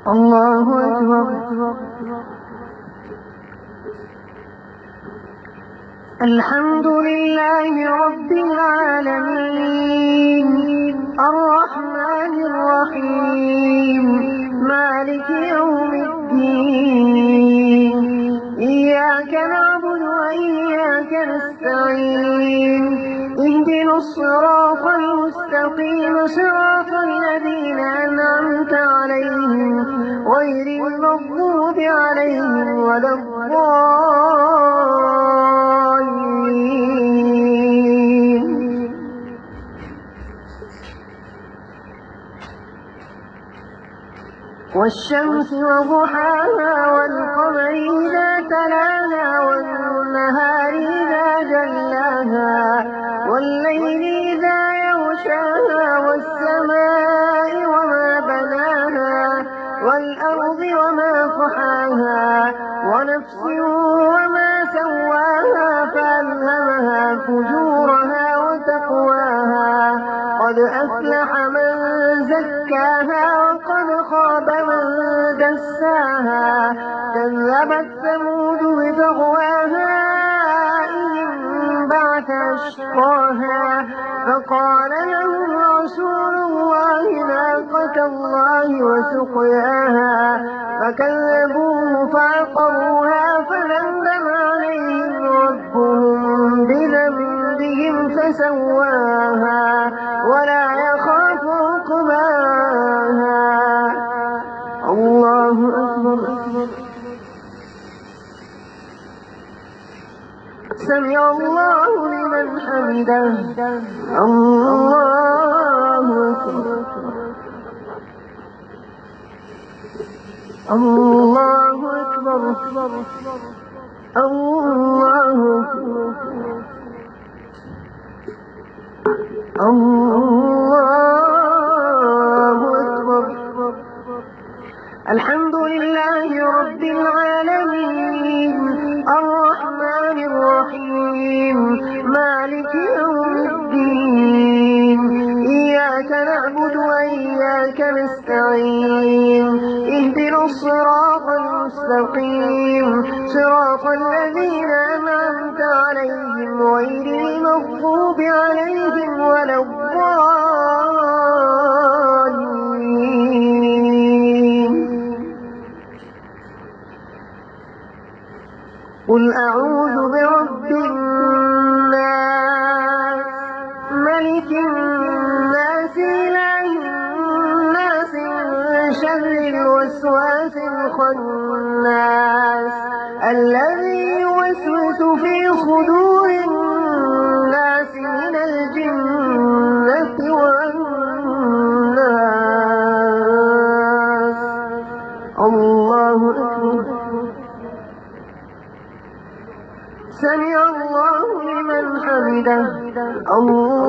الله أكبر. الحمد لله رب العالمين الرحمن الرحيم مالك يوم الدين إياك نعبد وإياك نستعين اهدنا الصراط المستقيم صراط الذين أنعمت عليهم غير المغضوب عليهم ولا الضالين. والشمس وضحاها والقمر إذا تلاها والنهار إذا جلاها والليل إذا يغشاها والسماء وما بناها والأرض وما طحاها ونفس وما سواها فألهمها فجورها وتقواها قد أفلح من زكاها وقد خاب من دساها كذبت ثمود بطغواها إذ انبعث أشقاها فقال لهم رسول الله ناقة الله وسقياها فكذبوه فعقروها فدمدم عليهم ربهم بذنبهم فسواها ولا يخاف عقباها. الله أكبر. سمع الله لمن حمده. الله أكبر. الله أكبر. الله أكبر. الله أكبر. الحمد لله رب العالمين الرحمن الرحيم مالك يوم الدين إياك نعبد وإياك نستعين اهدنا الصراط المستقيم صراط الذين أنعمت عليهم غير المغضوب عليهم ولا الضالين. قل أعوذ برب الناس ملك الناس إله الناس من شر الوسواس الخناس الذي يوسوس في صدور الناس من الجنة والناس. الله أكبر. سمع الله لمن حمده. الله